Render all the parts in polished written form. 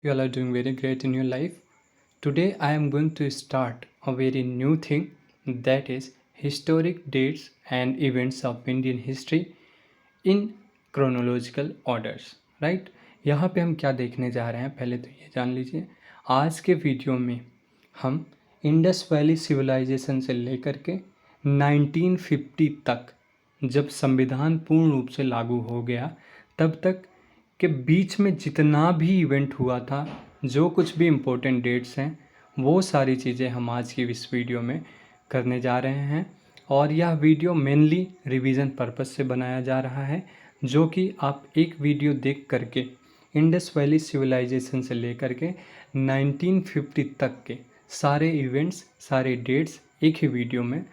You all are doing very great in your life. Today I am going to start a very new thing, that is historic dates and events of Indian history in chronological orders. Right, यहाँ पे हम क्या देखने जा रहे हैं पहले तो ये जान लीजिए। आज के वीडियो में हम इंडस वैली सिविलाइजेशन से लेकर के 1950 तक, जब संविधान पूर्ण रूप से लागू हो गया, तब तक के बीच में जितना भी इवेंट हुआ था, जो कुछ भी इम्पोर्टेंट डेट्स हैं, वो सारी चीज़ें हम आज की इस वीडियो में करने जा रहे हैं। और यह वीडियो मेनली रिवीजन पर्पस से बनाया जा रहा है, जो कि आप एक वीडियो देख करके इंडस वैली सिविलाइजेशन से लेकर के 1950 तक के सारे इवेंट्स, सारे डेट्स एक ही वीडियो में,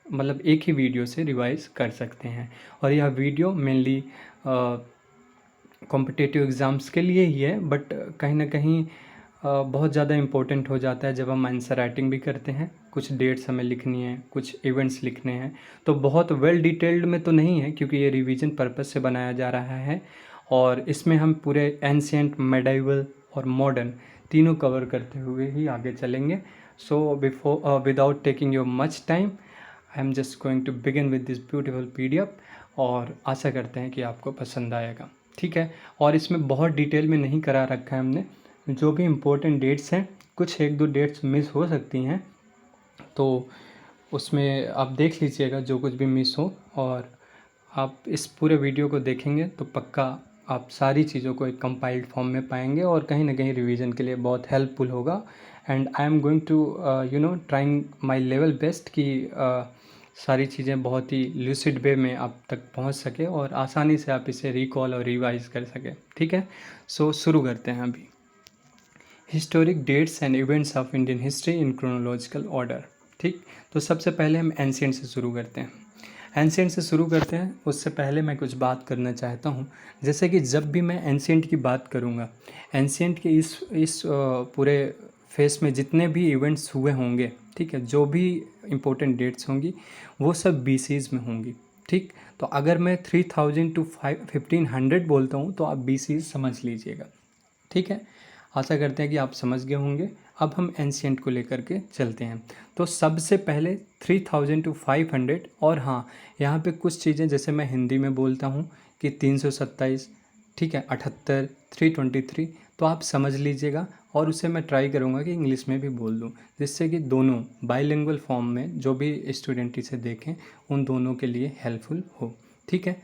मतलब एक ही वीडियो से रिवाइज कर सकते हैं। और यह वीडियो मेनली कॉम्पिटिटिव एग्ज़ाम्स के लिए ही है, बट कहीं ना कहीं बहुत ज़्यादा इम्पोर्टेंट हो जाता है जब हम आंसर राइटिंग भी करते हैं। कुछ डेट्स हमें लिखनी है, कुछ इवेंट्स लिखने हैं, तो बहुत वेल डिटेल्ड में तो नहीं है, क्योंकि ये रिवीजन पर्पस से बनाया जा रहा है। और इसमें हम पूरे एंशिएंट, मेडाइवल और मॉडर्न तीनों कवर करते हुए ही आगे चलेंगे। So before without taking your much time, I am just going to begin with this beautiful PDF, और आशा करते हैं कि आपको पसंद आएगा। ठीक है, और इसमें बहुत डिटेल में नहीं करा रखा है हमने। जो भी इम्पोर्टेंट डेट्स हैं, कुछ एक दो डेट्स मिस हो सकती हैं, तो उसमें आप देख लीजिएगा जो कुछ भी मिस हो। और आप इस पूरे वीडियो को देखेंगे तो पक्का आप सारी चीज़ों को एक कंपाइल्ड फॉर्म में पाएंगे, और कहीं ना कहीं रिवीजन के लिए बहुत हेल्पफुल होगा। And I am going to trying my level best कि सारी चीज़ें बहुत ही लूसिड वे में आप तक पहुंच सके और आसानी से आप इसे रिकॉल और रिवाइज कर सके। ठीक है, सो शुरू करते हैं अभी। Historic dates and events of Indian history in chronological order. ठीक, तो सबसे पहले हम एंशिएंट से शुरू करते हैं। एंशिएंट से शुरू करते हैं, उससे पहले मैं कुछ बात करना चाहता हूँ। जैसे कि जब भी मैं एंशिएंट की बात करूँगा, एंशिएंट के इस पूरे फेस में जितने भी इवेंट्स हुए होंगे, ठीक है, जो भी इम्पोर्टेंट डेट्स होंगी, वो सब BCs में होंगी। ठीक, तो अगर मैं 3000 to 1500 बोलता हूँ तो आप BCs समझ लीजिएगा। ठीक है, आशा करते हैं कि आप समझ गए होंगे। अब हम एंशिएंट को लेकर के चलते हैं। तो सबसे पहले 3000 to 500, और हाँ, यहाँ पे कुछ चीज़ें जैसे मैं हिंदी में बोलता हूँ कि 327, ठीक है, 78, 323, तो आप समझ लीजिएगा। और उसे मैं ट्राई करूँगा कि इंग्लिश में भी बोल दूँ, जिससे कि दोनों बाइलिंगुअल फॉर्म में जो भी स्टूडेंट इसे देखें, उन दोनों के लिए हेल्पफुल हो। ठीक है,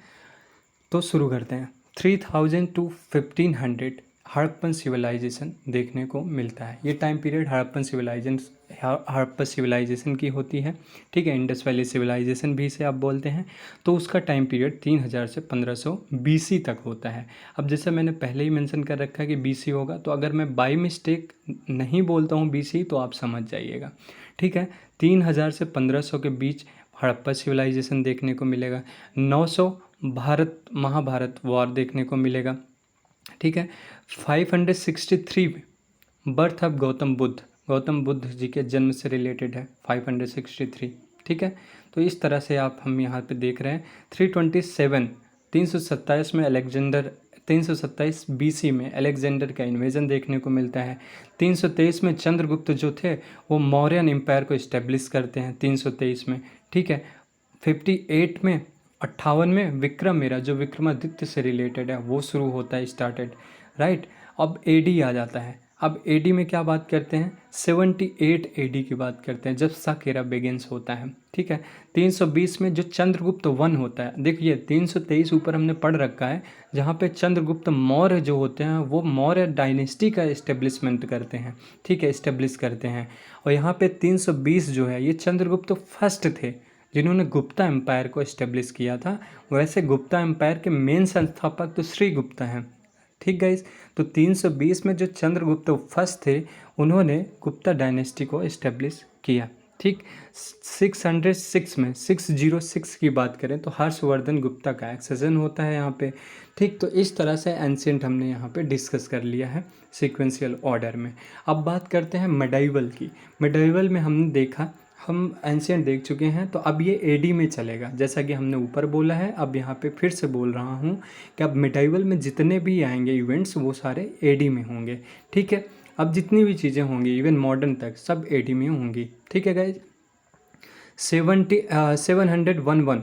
तो शुरू करते हैं। 3000 to 1500 हड़प्पन सिविलाइजेशन देखने को मिलता है। ये टाइम पीरियड हड़प्पन सिविलाइजेशन की होती है। ठीक है, इंडस वैली सिविलाइजेशन भी इसे आप बोलते हैं। तो उसका टाइम पीरियड 3000 से 1500 BC तक होता है। अब जैसे मैंने पहले ही मेंशन कर रखा है कि BC होगा, तो अगर मैं बाई मिस्टेक नहीं बोलता हूँ BC, तो आप समझ जाइएगा। ठीक है, 3000 से 1500 के बीच हड़प्पा सिविलाइजेशन देखने को मिलेगा। 900 महाभारत वॉर देखने को मिलेगा। ठीक है, 563 में बर्थ ऑफ गौतम बुद्ध जी के जन्म से रिलेटेड है 563। ठीक है, तो इस तरह से हम यहाँ पे देख रहे हैं। 327 में 327 BC में अलेक्जेंडर का इन्वेजन देखने को मिलता है। 323 में चंद्रगुप्त जो थे वो मौर्यन एम्पायर को इस्टेब्लिश करते हैं 323 में। ठीक है, 58 में विक्रम मेरा जो विक्रमादित्य से रिलेटेड है वो शुरू होता है, स्टार्टेड। राइट, अब AD आ जाता है। अब AD में क्या बात करते हैं, 78 AD की बात करते हैं, जब शक एरा बिगिंस होता है। ठीक है, 320 में जो चंद्रगुप्त 1 होता है। देखिए 323 ऊपर हमने पढ़ रखा है, जहाँ पे चंद्रगुप्त मौर्य जो होते हैं वो मौर्य डायनेस्टी का इस्टेब्लिशमेंट करते हैं। ठीक है, इस्टेब्लिश करते हैं। और यहाँ पे 320 जो है, ये चंद्रगुप्त फर्स्ट थे जिन्होंने गुप्ता एम्पायर को इस्टेब्लिश किया था। वैसे गुप्ता एम्पायर के मेन संस्थापक तो श्री गुप्ता हैं। ठीक गाइस, तो 320 में जो चंद्रगुप्त फर्स्ट थे, उन्होंने गुप्ता डायनेस्टी को इस्टेब्लिश किया। ठीक, 606 की बात करें तो हर्षवर्धन गुप्ता का एक्सेशन होता है यहाँ पे। ठीक, तो इस तरह से एंशिएंट हमने यहाँ पे डिस्कस कर लिया है सीक्वेंशियल ऑर्डर में। अब बात करते हैं मेडाइवल की। मेडाइवल में हमने देखा हम एंशियंट देख चुके हैं, तो अब ये एडी में चलेगा। जैसा कि हमने ऊपर बोला है, अब यहाँ पे फिर से बोल रहा हूँ कि अब मिडाइवल में जितने भी आएंगे इवेंट्स वो सारे एडी में होंगे। ठीक है, अब जितनी भी चीज़ें होंगी इवन मॉडर्न तक सब एडी में होंगी। ठीक है गाइज। 711,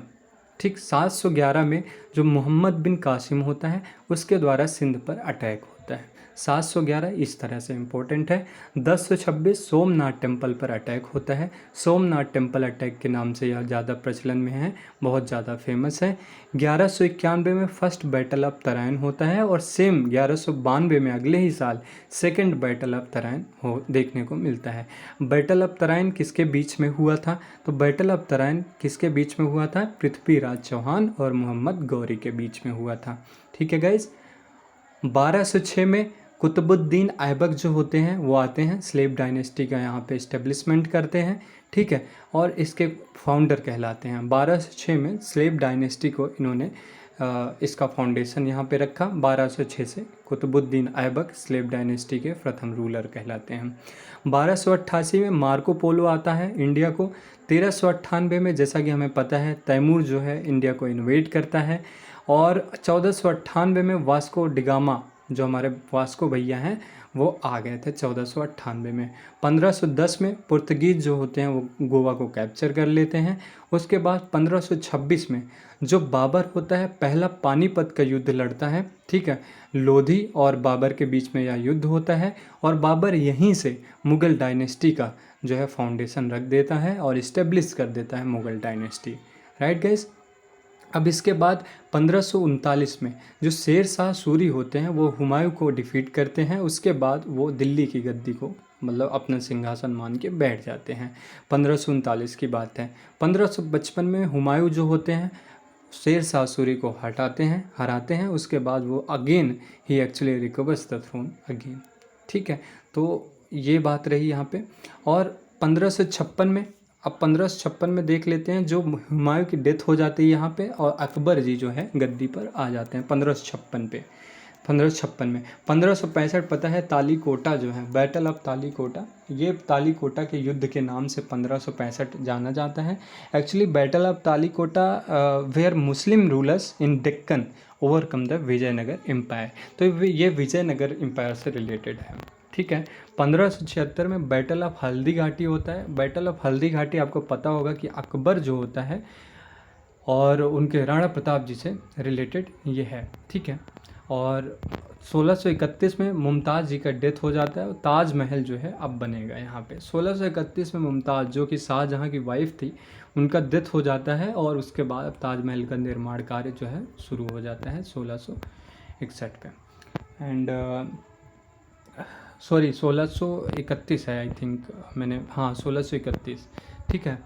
ठीक 711 में जो मोहम्मद बिन कासिम होता है उसके द्वारा सिंध पर अटैक होता है। 711 इस तरह से इम्पोर्टेंट है। 1026 सोमनाथ टेम्पल पर अटैक होता है। सोमनाथ टेम्पल अटैक के नाम से यह ज़्यादा प्रचलन में है, बहुत ज़्यादा फेमस है। 1191 में फर्स्ट बैटल ऑफ तराइन होता है और सेम 1192 में अगले ही साल सेकंड बैटल ऑफ तराइन हो देखने को मिलता है। बैटल ऑफ तराइन किसके बीच में हुआ था? तो बैटल ऑफ तराइन किसके बीच में हुआ था? पृथ्वीराज चौहान और मोहम्मद गौरी के बीच में हुआ था। ठीक है गाइज। 1206 में कुतुबुद्दीन ऐबक जो होते हैं वो आते हैं, स्लेव डायनेस्टी का यहाँ पे इस्टेब्लिशमेंट करते हैं। ठीक है, और इसके फाउंडर कहलाते हैं। 1206 में स्लेव डायनेस्टी को इन्होंने इसका फाउंडेशन यहाँ पे रखा। 1206 से कुतुबुद्दीन ऐबक स्लेव डायनेस्टी के प्रथम रूलर कहलाते हैं। 1288 में मार्को पोलो आता है इंडिया को। 1398 में जैसा कि हमें पता है तैमूर जो है इंडिया को इन्वेड करता है। और 1498 में वास्को डिगामा जो हमारे वास्को भैया हैं वो आ गए थे 1498 में। 1510 में पुर्तगीज जो होते हैं वो गोवा को कैप्चर कर लेते हैं। उसके बाद 1526 में जो बाबर होता है पहला पानीपत का युद्ध लड़ता है। ठीक है, लोधी और बाबर के बीच में यह युद्ध होता है और बाबर यहीं से मुग़ल डायनेस्टी का जो है फाउंडेशन रख देता है और इस्टेब्लिश कर देता है मुग़ल डायनेस्टी। Right guys. अब इसके बाद 1539 में जो शेर शाह सूरी होते हैं वो हुमायूं को डिफीट करते हैं। उसके बाद वो दिल्ली की गद्दी को मतलब अपना सिंहासन मान के बैठ जाते हैं। 1539 की बात है। 1555 में हुमायूं जो होते हैं शेर शाह सूरी को हराते हैं। उसके बाद वो अगेन ही actually recovers the throne again. ठीक है, तो ये बात रही यहाँ पे। और 1556 में, अब 1556 में देख लेते हैं जो हुमायूं की डेथ हो जाती है यहाँ पे और अकबर जी जो है गद्दी पर आ जाते हैं 1556 पे। 1556 में 1565 पता है तालीकोटा जो है बैटल ऑफ तालीकोटा, ये तालीकोटा के युद्ध के नाम से 1565 जाना जाता है। Actually battle of Talikota where Muslim rulers in Deccan overcome the Vijayanagar empire. तो ये विजयनगर एम्पायर से रिलेटेड है। ठीक है। 1576 में बैटल ऑफ हल्दी घाटी होता है। बैटल ऑफ हल्दी घाटी आपको पता होगा कि अकबर जो होता है और उनके राणा प्रताप जी से रिलेटेड ये है। ठीक है, और 1631 में मुमताज़ जी का डेथ हो जाता है और ताजमहल जो है अब बनेगा यहाँ पे। 1631 में मुमताज़ जो कि शाहजहाँ की वाइफ थी उनका डेथ हो जाता है और उसके बाद अब ताजमहल का निर्माण कार्य जो है शुरू हो जाता है 1661 पे। एंड सॉरी 1631 है आई थिंक, मैंने हाँ 1631। ठीक है,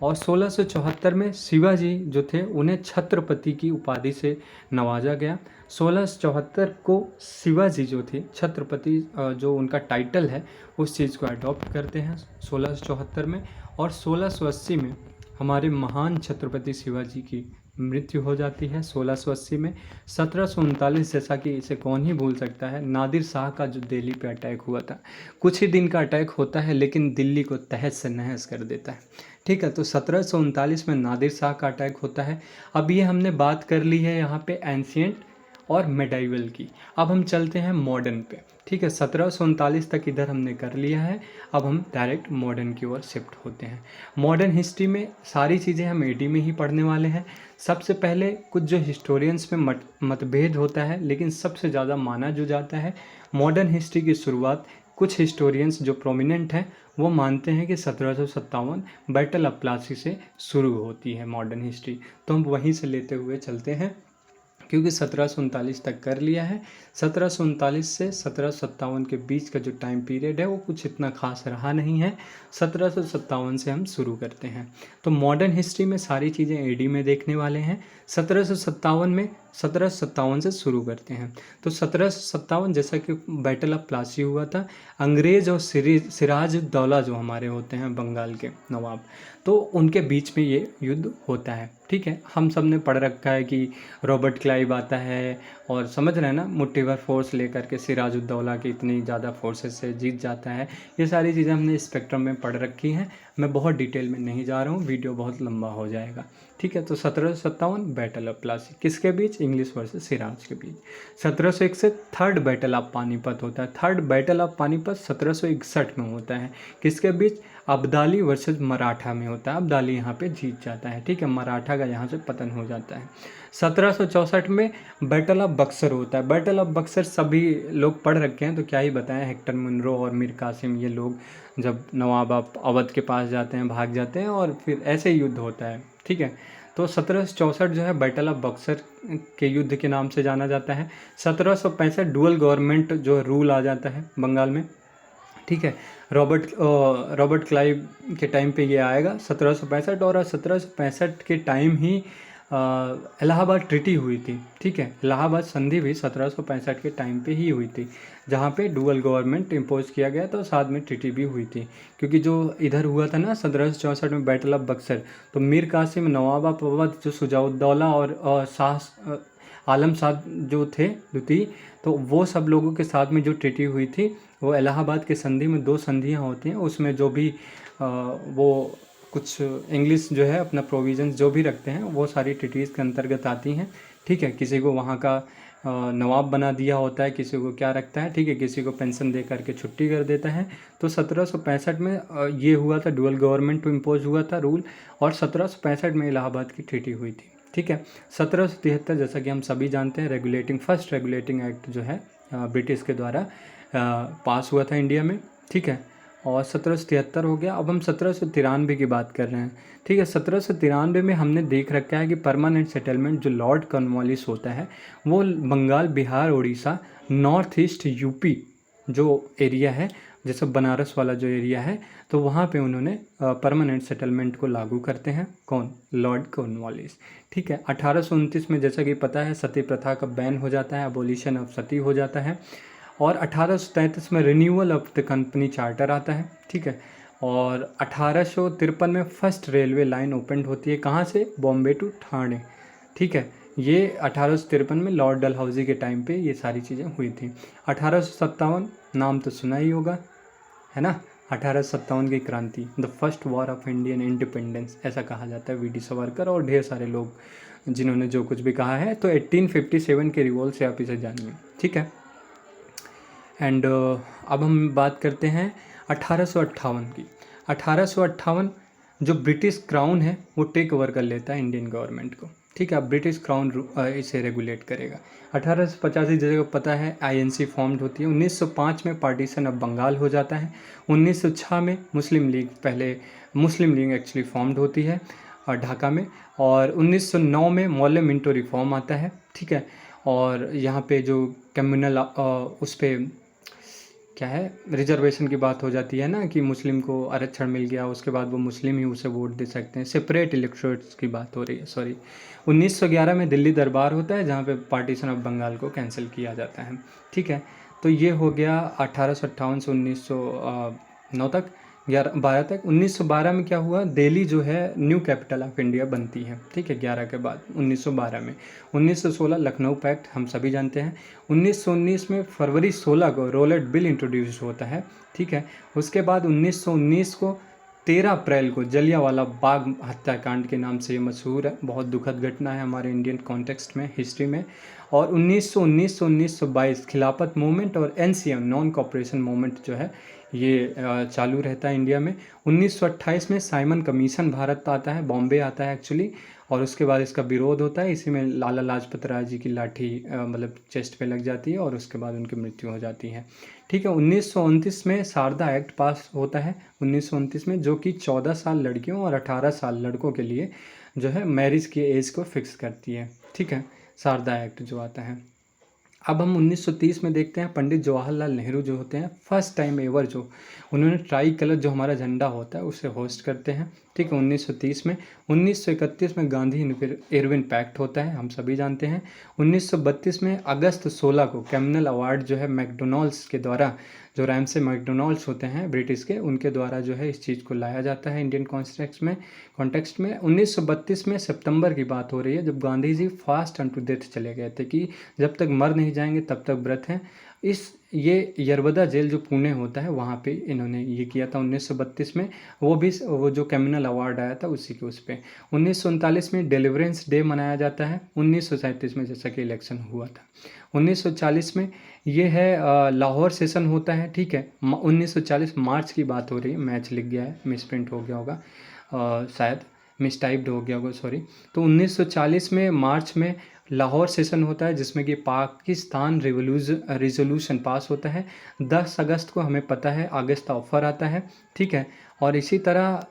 और 1674 में शिवाजी जो थे उन्हें छत्रपति की उपाधि से नवाजा गया। 1674 को शिवाजी जो थे छत्रपति जो उनका टाइटल है उस चीज़ को अडॉप्ट करते हैं 1674 में। और 1680 में हमारे महान छत्रपति शिवाजी की मृत्यु हो जाती है 1680 में। 1739 जैसा कि इसे कौन ही भूल सकता है, नादिर शाह का जो दिल्ली पे अटैक हुआ था। कुछ ही दिन का अटैक होता है लेकिन दिल्ली को तहस से नहस कर देता है। ठीक है, तो 1739 में नादिर शाह का अटैक होता है। अब ये हमने बात कर ली है यहाँ पे एंशिएंट और मेडाइवल की। अब हम चलते हैं मॉडर्न पे। ठीक है, 1739 तक इधर हमने कर लिया है। अब हम डायरेक्ट मॉडर्न की ओर शिफ्ट होते हैं। मॉडर्न हिस्ट्री में सारी चीज़ें हम एडी में ही पढ़ने वाले हैं। सबसे पहले कुछ जो हिस्टोरियंस में मतभेद होता है लेकिन सबसे ज़्यादा माना जो जाता है मॉडर्न हिस्ट्री की शुरुआत कुछ हिस्टोरियंस जो प्रोमिनेंट हैं वो मानते हैं कि 1757 बैटल ऑफ प्लासी से शुरू होती है मॉडर्न हिस्ट्री। तो हम वहीं से लेते हुए चलते हैं क्योंकि 1739 तक कर लिया है। 1739 से 1757 के बीच का जो टाइम पीरियड है वो कुछ इतना खास रहा नहीं है। 1757 से हम शुरू करते हैं। तो मॉडर्न हिस्ट्री में सारी चीज़ें एडी में देखने वाले हैं। 1757 से शुरू करते हैं। तो 1757 जैसा कि बैटल ऑफ प्लासी हुआ था, अंग्रेज़ और सिराजुद्दौला जो हमारे होते हैं बंगाल के नवाब, तो उनके बीच में ये युद्ध होता है। ठीक है, हम सब ने पढ़ रखा है कि रॉबर्ट क्लाइव आता है और समझ रहे हैं ना, मुट्ठी भर फोर्स लेकर के सिराजुद्दौला की इतनी ज़्यादा फोर्सेस से जीत जाता है। ये सारी चीज़ें हमने स्पेक्ट्रम में पढ़ रखी हैं, मैं बहुत डिटेल में नहीं जा रहा हूँ, वीडियो बहुत लंबा हो जाएगा। ठीक है, तो 1757 बैटल ऑफ प्लासी किसके बीच, इंग्लिश वर्सेस सिराज के बीच। 1761 थर्ड बैटल ऑफ पानीपत होता है। थर्ड बैटल ऑफ पानीपत 1761 में होता है, किसके बीच, अब्दाली वर्सेस मराठा में होता है। अब्दाली यहाँ पे जीत जाता है, ठीक है, मराठा का यहाँ से पतन हो जाता है। 1764 में बैटल ऑफ बक्सर होता है। बैटल ऑफ बक्सर सभी लोग पढ़ रखे हैं, तो क्या ही बताएं, हेक्टर मुनरो और मीर कासिम ये लोग जब नवाब अवध के पास जाते हैं, भाग जाते हैं और फिर ऐसे युद्ध होता है। ठीक है, तो 1764 जो है बैटल ऑफ बक्सर के युद्ध के नाम से जाना जाता है। 1765 डुअल गवर्नमेंट जो रूल आ जाता है बंगाल में। ठीक है, रॉबर्ट क्लाइव के टाइम पे ये आएगा 1765, और 1765 के टाइम ही इलाहाबाद ट्रीटी हुई थी। ठीक है, इलाहाबाद संधि भी 1765 के टाइम पे ही हुई थी, जहाँ पे डुअल गवर्नमेंट इम्पोज किया गया था, साथ में ट्रीटी भी हुई थी। क्योंकि जो इधर हुआ था ना 1764 में बैटल ऑफ बक्सर, तो मीर कासिम, नवाब अवध, जो शुजाउद्दौला और शाह आलम शाह जो थे द्वितीय, तो वो सब लोगों के साथ में जो ट्रीटी हुई थी, वो इलाहाबाद के संधि में 2 संधियाँ होती हैं, उसमें जो भी वो कुछ इंग्लिश जो है अपना प्रोविजंस जो भी रखते हैं, वो सारी ट्रीटीज़ के अंतर्गत आती हैं। ठीक है, किसी को वहाँ का नवाब बना दिया होता है, किसी को क्या रखता है, ठीक है, किसी को पेंशन दे करके छुट्टी कर देता है। तो 1765 में ये हुआ था, डुअल गवर्नमेंट इम्पोज हुआ था रूल, और 1765 में इलाहाबाद की ट्रीटी हुई थी। ठीक है, 1773 जैसा कि हम सभी जानते हैं, फर्स्ट रेगुलेटिंग एक्ट जो है ब्रिटिश के द्वारा पास हुआ था इंडिया में। ठीक है, और 1773 हो गया। अब हम 1793 की बात कर रहे हैं। ठीक है, 1793 में हमने देख रखा है कि परमानेंट सेटलमेंट जो लॉर्ड कॉर्नवालिस होता है, वो Bengal, Bihar, Orissa, north east UP जो एरिया है, जैसे बनारस वाला जो एरिया है, तो वहाँ पे उन्होंने परमानेंट सेटलमेंट को लागू करते हैं। कौन, लॉर्ड कॉर्नवालिस। ठीक है, 1829 में जैसा कि पता है सती प्रथा का बैन हो जाता है, अबोलिशन ऑफ सती हो जाता है, और 1833 में renewal of the company charter आता है। ठीक है, और 1853 में फर्स्ट रेलवे लाइन ओपन होती है, कहाँ से, बॉम्बे टू ठाणे। ठीक है, ये 1853 में लॉर्ड डलहौजी के टाइम पे ये सारी चीज़ें हुई थी। 1857 नाम तो सुना ही होगा, है ना, 1857 की क्रांति, the first war of Indian independence ऐसा कहा जाता है। वी.डी. सावरकर और ढेर सारे लोग जिन्होंने जो कुछ भी कहा है, तो 1857 के रिवॉल्ट से आप इसे जानिए। ठीक है, एंड अब हम बात करते हैं 1858 की। 1858 जो ब्रिटिश क्राउन है वो टेक ओवर कर लेता है इंडियन गवर्नमेंट को। ठीक है, अब ब्रिटिश क्राउन इसे रेगुलेट करेगा। 1885 जैसे को पता है आईएनसी फॉर्म्ड होती है। 1905 में पार्टीशन ऑफ बंगाल हो जाता है। 1906 में मुस्लिम लीग एक्चुअली फॉर्म्ड होती है ढाका में, और 1909 में मौले मिंटो रिफॉर्म आता है। ठीक है, और यहाँ पे जो कम्युनल उस पर क्या है, रिजर्वेशन की बात हो जाती है ना, कि मुस्लिम को आरक्षण मिल गया, उसके बाद वो मुस्लिम ही उसे वोट दे सकते हैं, सेपरेट इलेक्टोरेट्स की बात हो रही है, सॉरी। 1911 में दिल्ली दरबार होता है, जहाँ पे पार्टीशन ऑफ बंगाल को कैंसिल किया जाता है। ठीक है, तो ये हो गया 1858 से 1909 तक, 12 तक। 1912 में क्या हुआ, दिल्ली जो है न्यू कैपिटल ऑफ इंडिया बनती है। ठीक है, 11 के बाद 1912 में। 1916 लखनऊ पैक्ट हम सभी जानते हैं। 1919 में फरवरी 16 को रोलेट बिल इंट्रोड्यूस होता है। ठीक है, उसके बाद 1919 को 13 अप्रैल को जलियांवाला बाग हत्याकांड के नाम से ये मशहूर है, बहुत दुखद घटना है हमारे इंडियन कॉन्टेक्स्ट में, हिस्ट्री में। और 1919 से 1922 खिलाफत मूवमेंट और एनसीएम नॉन कॉपरेशन मूवमेंट जो है ये चालू रहता है इंडिया में। 1928 में साइमन कमीशन भारत आता है, बॉम्बे आता है एक्चुअली, और उसके बाद इसका विरोध होता है। इसी में लाला लाजपत राय जी की लाठी मतलब चेस्ट पे लग जाती है, और उसके बाद उनकी मृत्यु हो जाती है। ठीक है, 1929 में शारदा एक्ट पास होता है 1929 में, जो कि 14 साल लड़कियों और 18 साल लड़कों के लिए जो है मैरिज की एज को फिक्स करती है। ठीक है, शारदा एक्ट जो आता है। अब हम 1930 में देखते हैं पंडित जवाहरलाल नेहरू जो होते हैं, फर्स्ट टाइम एवर जो उन्होंने ट्राई कलर जो हमारा झंडा होता है उसे होस्ट करते हैं। ठीक है, 1930 में। 1931 में गांधी इरविन पैक्ट होता है, हम सभी जानते हैं। 1932 में अगस्त 16 को कैमनल अवार्ड जो है मैकडोनल्ड्स के द्वारा जो रैमसे मैकडोनाल्ड्स होते हैं ब्रिटिश के, उनके द्वारा जो है इस चीज़ को लाया जाता है इंडियन कॉन्टेक्स्ट में 1932 में सितंबर की बात हो रही है, जब Gandhi ji fast unto death चले गए थे कि जब तक मर नहीं जाएंगे तब तक व्रत हैं। ये यरवदा जेल जो पुणे होता है वहाँ पे इन्होंने ये किया था 1932 में। वो जो कैमिनल अवार्ड आया था उसी के उस पर 1939 में डिलीवरेंस डे मनाया जाता है। 1937 में जैसा कि इलेक्शन हुआ था। 1940 में ये है लाहौर सेशन होता है, ठीक है। 1940 मार्च की बात हो रही है, मैच लिख गया है, मिस प्रिंट हो गया होगा, शायद मिस टाइप्ड हो गया होगा, सॉरी। तो 1940 में मार्च में लाहौर सेशन होता है जिसमें कि पाकिस्तान रिजोल्यूशन पास होता है। 10 अगस्त को हमें पता है अगस्त ऑफर आता है, ठीक है। और इसी तरह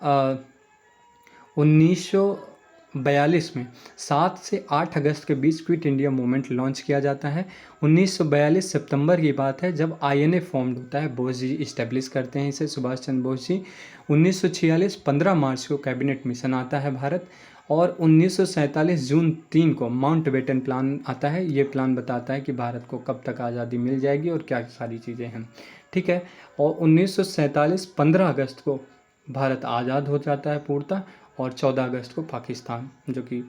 1942 में 7 से 8 अगस्त के बीच क्विट इंडिया मूवमेंट लॉन्च किया जाता है। 1942 सितंबर की बात है जब आईएनए फॉर्म्ड होता है, बोस जी इस्टेब्लिश करते हैं इसे, सुभाष चंद्र बोस जी। 1946 15 मार्च को कैबिनेट मिशन आता है भारत। और 1947 जून 3 को माउंटबेटन प्लान आता है। ये प्लान बताता है कि भारत को कब तक आज़ादी मिल जाएगी और क्या सारी चीज़ें हैं, ठीक है। और 1947 15 अगस्त को भारत आज़ाद हो जाता है पूर्णतः। और 14 अगस्त को पाकिस्तान, जो कि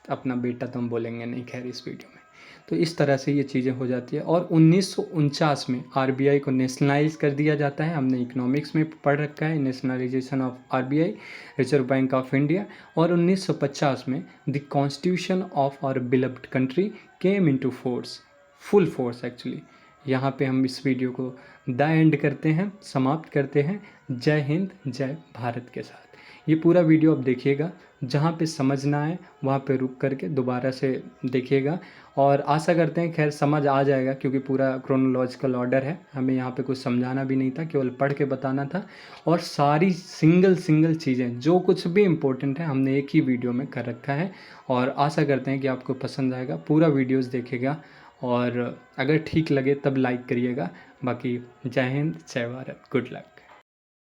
अपना बेटा तो हम बोलेंगे नहीं खैर इस वीडियो में। तो इस तरह से ये चीज़ें हो जाती है। और 1949 में आरबीआई को नेशनलाइज कर दिया जाता है। हमने इकोनॉमिक्स में पढ़ रखा है, nationalisation of RBI, reserve bank of India. और 1950 में the constitution of our beloved country came into force, full force actually. यहाँ पे हम इस वीडियो को द एंड करते हैं, समाप्त करते हैं। जय हिंद, जय भारत के साथ। ये पूरा वीडियो आप देखिएगा, जहाँ पे समझ ना आए वहाँ पे रुक करके दोबारा से देखिएगा। और आशा करते हैं खैर समझ आ जाएगा, क्योंकि पूरा क्रोनोलॉजिकल ऑर्डर है, हमें यहाँ पे कुछ समझाना भी नहीं था, केवल पढ़ के बताना था। और सारी सिंगल चीज़ें जो कुछ भी इम्पोर्टेंट है हमने एक ही वीडियो में कर रखा है। और आशा करते हैं कि आपको पसंद आएगा, पूरा वीडियोज़ देखेगा और अगर ठीक लगे तब लाइक करिएगा। बाकी जय हिंद, जय भारत, गुड लक।